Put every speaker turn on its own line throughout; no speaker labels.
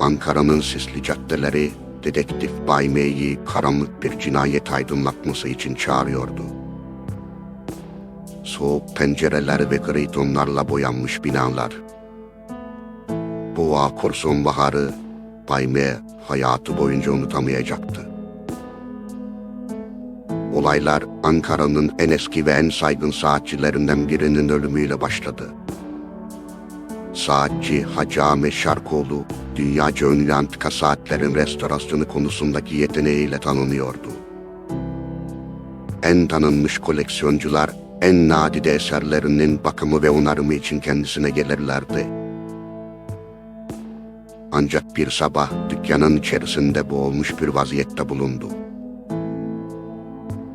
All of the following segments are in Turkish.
Ankara'nın sisli caddeleri dedektif Bay M'yi karanlık bir cinayet aydınlatması için çağırıyordu. Soğuk pencereler ve gri tonlarla boyanmış binalar. Bu vakur sonbaharı Bay M hayatı boyunca unutamayacaktı. Olaylar Ankara'nın en eski ve en saygın saatçilerinden birinin ölümüyle başladı. Saatçi Hacı Ahmet Şarkoğlu, dünyaca ünlü antika saatlerin restorasyonu konusundaki yeteneğiyle tanınıyordu. En tanınmış koleksiyoncular, en nadide eserlerinin bakımı ve onarımı için kendisine gelirlerdi. Ancak bir sabah dükkanın içerisinde boğulmuş bir vaziyette bulundu.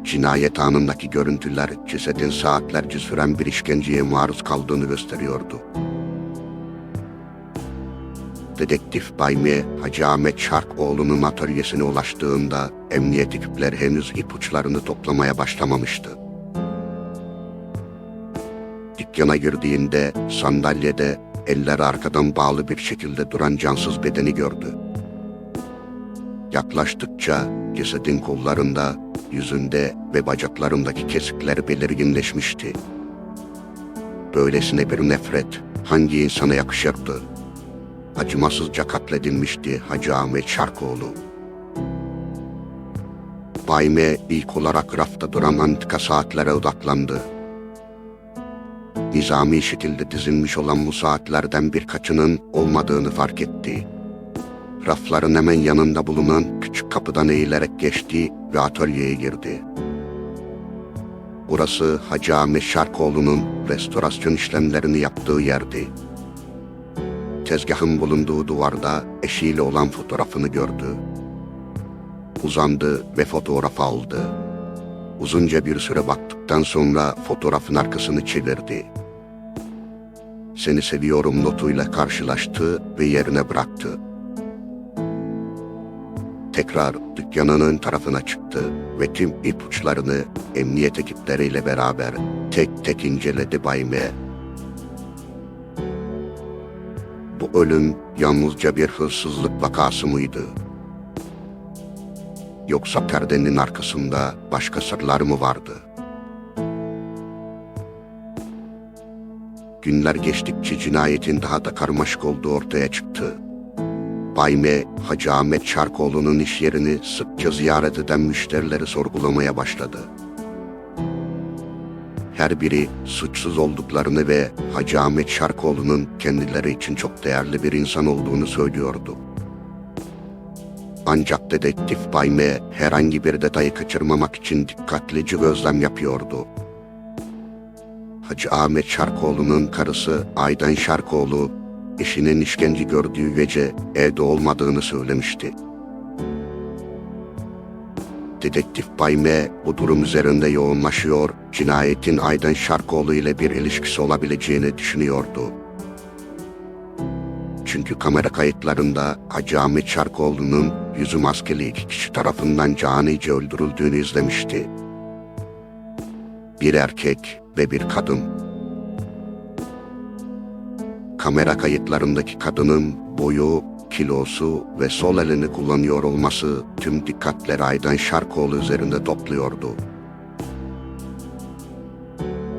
Cinayet anındaki görüntüler cesedin saatlerce süren bir işkenceye maruz kaldığını gösteriyordu. Dedektif Bay M, Hacı Ahmet Şarkoğlu'nun atölyesine ulaştığında emniyet ekipleri henüz ipuçlarını toplamaya başlamamıştı. Dükkana girdiğinde sandalyede eller arkadan bağlı bir şekilde duran cansız bedeni gördü. Yaklaştıkça cesedin kollarında, yüzünde ve bacaklarındaki kesikler belirginleşmişti. Böylesine bir nefret hangi insana yakışırdı? Acımasızca katledilmişti Hacı Ahmet Şarkoğlu. Bay M ilk olarak rafta duran antika saatlere odaklandı. Nizami şekilde dizilmiş olan bu saatlerden birkaçının olmadığını fark etti. Rafların hemen yanında bulunan küçük kapıdan eğilerek geçti ve atölyeye girdi. Burası Hacı Ahmet Şarkoğlu'nun restorasyon işlemlerini yaptığı yerdi. Tezgahın bulunduğu duvarda eşiyle olan fotoğrafını gördü. Uzandı ve fotoğrafı aldı. Uzunca bir süre baktıktan sonra fotoğrafın arkasını çevirdi. "Seni seviyorum" notuyla karşılaştı ve yerine bıraktı. Tekrar dükkanın ön tarafına çıktı ve tüm ipuçlarını emniyet ekipleriyle beraber tek tek inceledi Bay M. Bu ölüm yalnızca bir hırsızlık vakası mıydı? Yoksa perdenin arkasında başka sırlar mı vardı? Günler geçtikçe cinayetin daha da karmaşık olduğu ortaya çıktı. Bay M, Hacı Ahmet Şarkoğlu'nun iş yerini sıkça ziyaret eden müşterileri sorgulamaya başladı. Her biri suçsuz olduklarını ve Hacı Ahmet Şarkoğlu'nun kendileri için çok değerli bir insan olduğunu söylüyordu. Ancak dedektif Bay M herhangi bir detayı kaçırmamak için dikkatlice gözlem yapıyordu. Hacı Ahmet Şarkoğlu'nun karısı Aydan Şarkoğlu, eşinin işkence gördüğü gece evde olmadığını söylemişti. Dedektif Bay M bu durum üzerinde yoğunlaşıyor, cinayetin Aydan Şarkoğlu ile bir ilişkisi olabileceğini düşünüyordu. Çünkü kamera kayıtlarında Hacı Ahmet Şarkoğlu'nun yüzü maskeli iki kişi tarafından canice öldürüldüğünü izlemişti. Bir erkek ve bir kadın. Kamera kayıtlarındaki kadının boyu, kilosu ve sol elini kullanıyor olması tüm dikkatleri Aydan Şarkoğlu üzerinde topluyordu.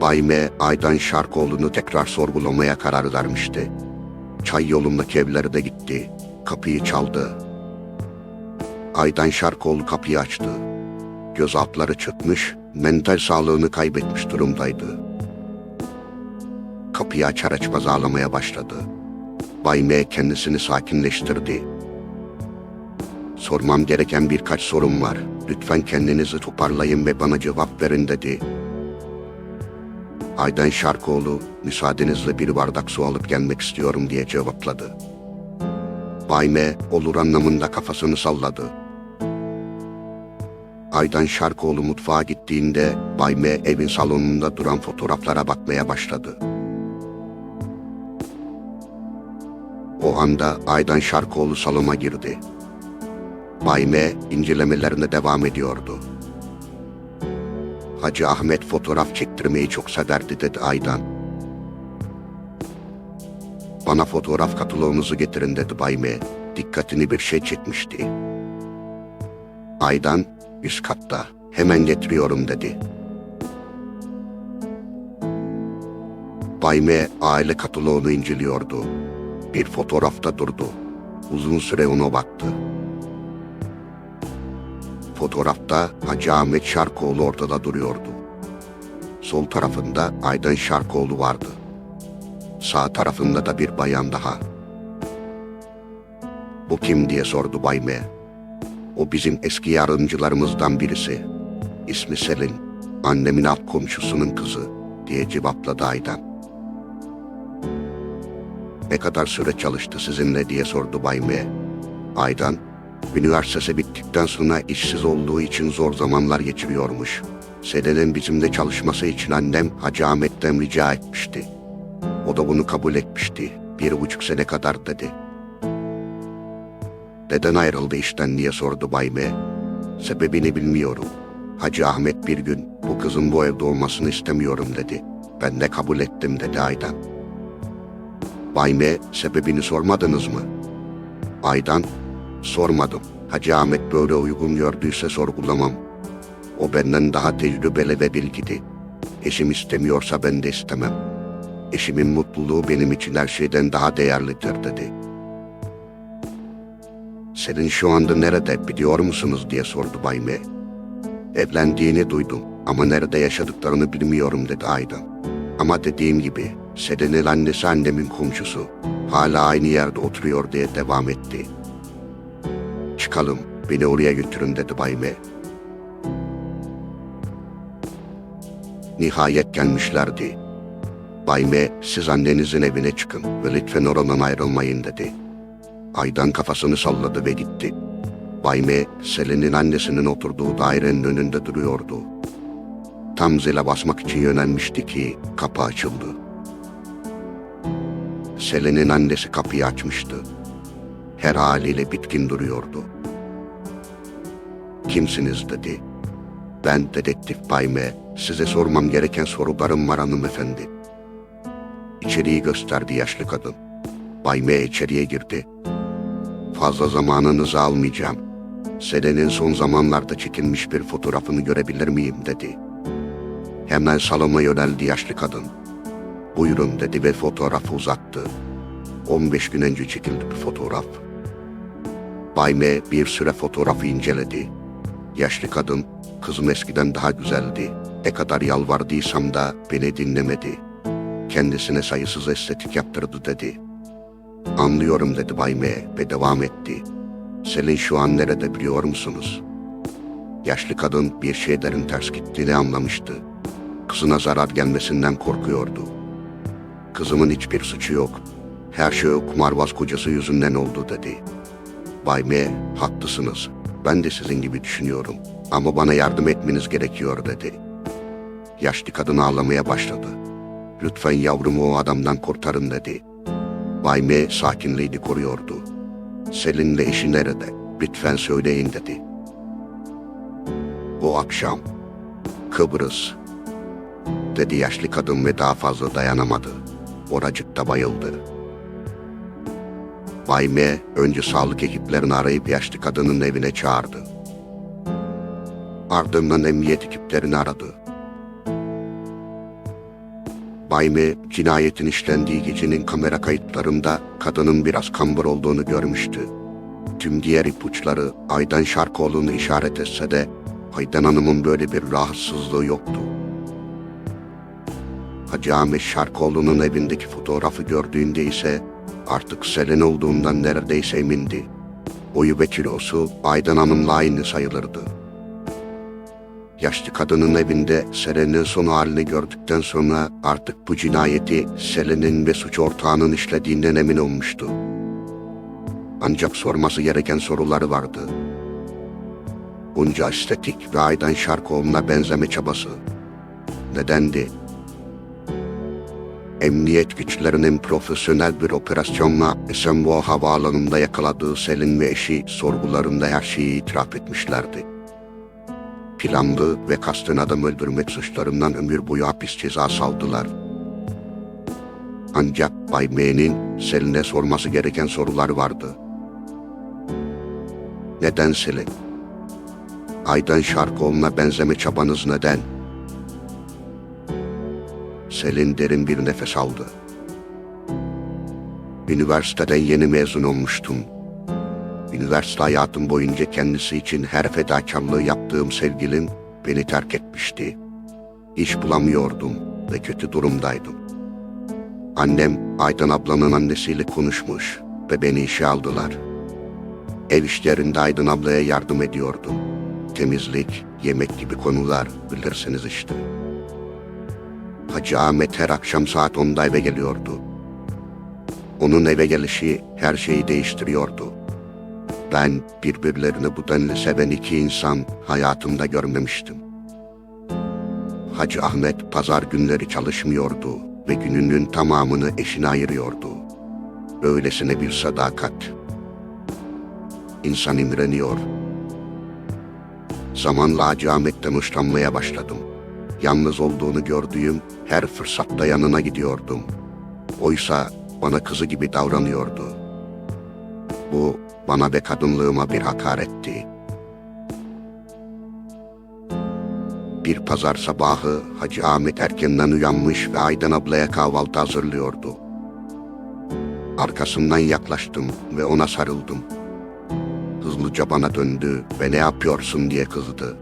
Bay M, Aydan Şarkoğlu'nu tekrar sorgulamaya karar vermişti. Çay yolundaki evlere de gitti. Kapıyı çaldı. Aydan Şarkoğlu kapıyı açtı. Göz altları çıkmış, mental sağlığını kaybetmiş durumdaydı. Kapıyı açar açmaz ağlamaya başladı. Bay M kendisini sakinleştirdi. "Sormam gereken birkaç sorum var. Lütfen kendinizi toparlayın ve bana cevap verin" dedi. Aydan Şarkoğlu, "Müsaadenizle bir bardak su alıp gelmek istiyorum" diye cevapladı. Bay M olur anlamında kafasını salladı. Aydan Şarkoğlu mutfağa gittiğinde Bay M evin salonunda duran fotoğraflara bakmaya başladı. O anda Aydan Şarkoğlu salona girdi. Bay M incelemelerine devam ediyordu. "Hacı Ahmet fotoğraf çektirmeyi çok severdi" dedi Aydan. "Bana fotoğraf kataloğunuzu getirin" dedi Bay M. dikkatini bir şey çekmişti. Aydan, üst katta, hemen getiriyorum dedi. Bay M. aile kataloğunu inceliyordu. Bir fotoğrafta durdu. Uzun süre ona baktı. Fotoğrafta Hacı Ahmet Şarkoğlu ortada duruyordu. Sol tarafında Aydan Şarkoğlu vardı. Sağ tarafında da bir bayan daha. "Bu kim?" diye sordu Bay M. "O bizim eski yardımcılarımızdan birisi. İsmi Selin, annemin alt komşusunun kızı," diye cevapladı Aydan. "Ne kadar süre çalıştı sizinle?" diye sordu Bay M. Aydan, "Üniversitesi bittikten sonra işsiz olduğu için zor zamanlar geçiriyormuş. Selin'in bizimle çalışması için annem Hacı Ahmet'ten rica etmişti. O da bunu kabul etmişti. 1,5 sene kadar," dedi. "Neden ayrıldı işten?" diye sordu Bay M. "Sebebini bilmiyorum. Hacı Ahmet bir gün bu kızın bu evde olmasını istemiyorum dedi. Ben de kabul ettim," dedi Aydan. Bay M. "Sebebini sormadınız mı?" Aydan, "Sormadım. Hacı Ahmet böyle uygun gördüyse sorgulamam. O benden daha tecrübeli ve bilgili. Eşim istemiyorsa ben de istemem. Eşimin mutluluğu benim için her şeyden daha değerlidir," dedi. "Selin şu anda nerede biliyor musunuz?" diye sordu Bay M. "Evlendiğini duydum ama nerede yaşadıklarını bilmiyorum," dedi Aydan. "Ama dediğim gibi Selin'in annesi annemin komşusu. Hala aynı yerde oturuyor," diye devam etti. "Çıkalım, beni oraya götürün," dedi Bay M. Nihayet gelmişlerdi. Bay M. "Siz annenizin evine çıkın ve lütfen oradan ayrılmayın," dedi. Aydan kafasını salladı ve gitti. Bay M. Selin'in annesinin oturduğu dairenin önünde duruyordu. Tam zile basmak için yönelmişti ki kapı açıldı. Selin'in annesi kapıyı açmıştı. Her haliyle bitkin duruyordu. "Kimsiniz?" dedi. "Ben dedektif Bay M. Size sormam gereken sorularım var hanımefendi." İçeriği gösterdi yaşlı kadın. Bay M. içeriye girdi. "Fazla zamanınızı almayacağım. Selin'in son zamanlarda çekilmiş bir fotoğrafını görebilir miyim?" dedi. Hemen salona yöneldi yaşlı kadın. "Buyurun," dedi ve fotoğrafı uzattı. 15 gün önce çekildi bir fotoğraf. Bay M. bir süre fotoğrafı inceledi. Yaşlı kadın, "Kızım eskiden daha güzeldi. Ne kadar yalvardıysam da beni dinlemedi. Kendisine sayısız estetik yaptırdı," dedi. "Anlıyorum," dedi Bay M. ve devam etti. "Selin şu an nerede biliyor musunuz?" Yaşlı kadın bir şeylerin ters gittiğini anlamıştı. Kızına zarar gelmesinden korkuyordu. "Kızımın hiçbir suçu yok. Her şey o kumarbaz kocası yüzünden oldu," dedi. Bay M. "Haklısınız. Ben de sizin gibi düşünüyorum. Ama bana yardım etmeniz gerekiyor," dedi. Yaşlı kadın ağlamaya başladı. "Lütfen yavrumu o adamdan kurtarın," dedi. Bay M. sakinliğini koruyordu. "Selin'le eşi nerede? Lütfen söyleyin," dedi. "Bu akşam. Kıbrıs," dedi yaşlı kadın ve daha fazla dayanamadı. Oracıkta bayıldı. Bay M. önce sağlık ekiplerini arayıp yaşlı kadının evine çağırdı. Ardından emniyet ekiplerini aradı. Bay M. cinayetin işlendiği gecenin kamera kayıtlarında kadının biraz kambur olduğunu görmüştü. Tüm diğer ipuçları Aydan Şarkoğlu'nu işaret etse de Aydan Hanım'ın böyle bir rahatsızlığı yoktu. Hacı Ahmet Şarkoğlu'nun evindeki fotoğrafı gördüğünde ise artık Selin olduğundan neredeyse emindi. Boyu ve kilosu Aydan Hanım'la aynı sayılırdı. Yaşlı kadının evinde Selin'in son halini gördükten sonra artık bu cinayeti Selin'in ve suç ortağının işlediğinden emin olmuştu. Ancak sorması gereken soruları vardı. Bunca estetik ve Aydan Şarkoğlu'na benzeme çabası nedendi? Emniyet güçlerinin profesyonel bir operasyonla Esenboğa Havaalanı'nda yakaladığı Selin ve eşi sorgularında her şeyi itiraf etmişlerdi. Planlı ve kasten adam öldürmek suçlarından ömür boyu hapis cezası aldılar. Ancak Bay M'nin Selin'e sorması gereken sorular vardı. Neden Selin? Aydan Şarkoğlu'na benzeme çabanız neden? Selin derin bir nefes aldı. Üniversiteden yeni mezun olmuştum. Üniversite hayatım boyunca kendisi için her fedakarlığı yaptığım sevgilim beni terk etmişti. İş bulamıyordum ve kötü durumdaydım. Annem Aydan ablanın annesiyle konuşmuş ve beni işe aldılar. Ev işlerinde Aydan ablaya yardım ediyordum. Temizlik, yemek gibi konular, bilirsiniz işte. Hacı Ahmet her akşam saat 10'da eve geliyordu. Onun eve gelişi her şeyi değiştiriyordu. Ben birbirlerini bu denli seven iki insan hayatımda görmemiştim. Hacı Ahmet pazar günleri çalışmıyordu ve gününün tamamını eşine ayırıyordu. Böylesine bir sadakat. İnsan imreniyor. Zamanla Hacı Ahmet'ten hoşlanmaya başladım. Yalnız olduğunu gördüğüm her fırsatta yanına gidiyordum. Oysa bana kızı gibi davranıyordu. Bu bana ve kadınlığıma bir hakaretti. Bir pazar sabahı Hacı Ahmet erkenden uyanmış ve Aydan ablaya kahvaltı hazırlıyordu. Arkasından yaklaştım ve ona sarıldım. Hızlıca bana döndü ve ne yapıyorsun diye kızdı.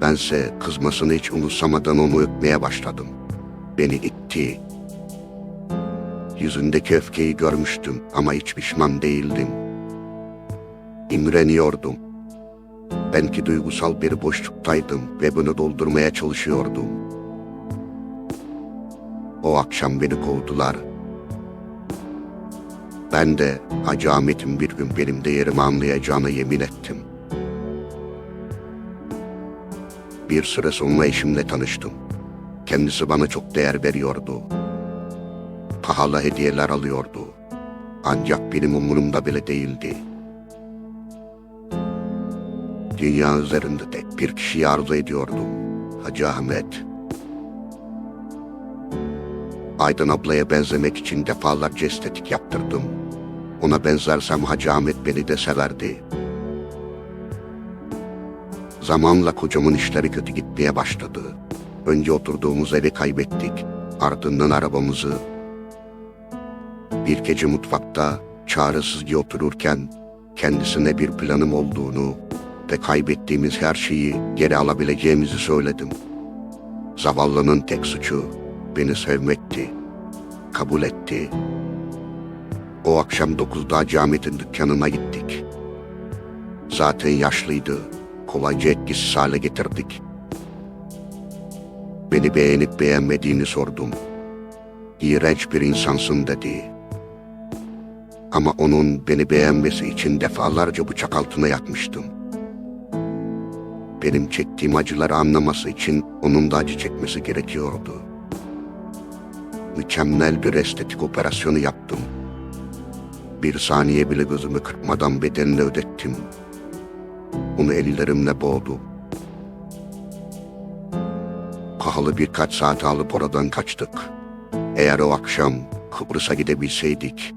Bense kızmasını hiç umursamadan onu öpmeye başladım. Beni itti. Yüzündeki öfkeyi görmüştüm ama hiç pişman değildim. İmreniyordum. Belki duygusal bir boşluktaydım ve bunu doldurmaya çalışıyordum. O akşam beni kovdular. Ben de Hacı Ahmet'in bir gün benim değerimi anlayacağına yemin ettim. Bir süre sonra eşimle tanıştım. Kendisi bana çok değer veriyordu. Pahalı hediyeler alıyordu. Ancak benim umurumda bile değildi. Dünya üzerinde tek bir kişiyi arzu ediyordum. Hacı Ahmet. Aydan ablaya benzemek için defalarca estetik yaptırdım. Ona benzersem Hacı Ahmet beni de severdi. Zamanla kocamın işleri kötü gitmeye başladı. Önce oturduğumuz evi kaybettik. Ardından arabamızı. Bir gece mutfakta çaresizce otururken kendisine bir planım olduğunu ve kaybettiğimiz her şeyi geri alabileceğimizi söyledim. Zavallının tek suçu beni sevmekti. Kabul etti. O akşam 9'da Hacı Ahmet'in dükkanına gittik. Zaten yaşlıydı. Kolayca etkisiz hale getirdik. Beni beğenip beğenmediğini sordum. İğrenç bir insansın dedi. Ama onun beni beğenmesi için defalarca bıçak altına yatmıştım. Benim çektiğim acıları anlaması için onun da acı çekmesi gerekiyordu. Mükemmel bir estetik operasyonu yaptım. Bir saniye bile gözümü kırpmadan bedenini ödettim. Onu ellerimle boğdum. Pahalı birkaç saat alıp oradan kaçtık. Eğer o akşam Kıbrıs'a gidebilseydik,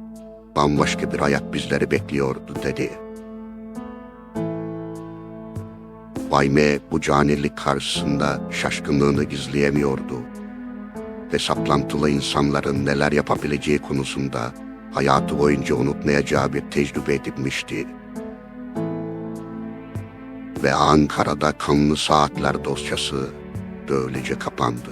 bambaşka bir hayat bizleri bekliyordu dedi. Bay M bu canilik karşısında şaşkınlığını gizleyemiyordu. Ve saplantılı insanların neler yapabileceği konusunda hayatı boyunca unutmayacağı bir tecrübe edinmişti. Ve Ankara'da kanlı saatler dosyası böylece kapandı.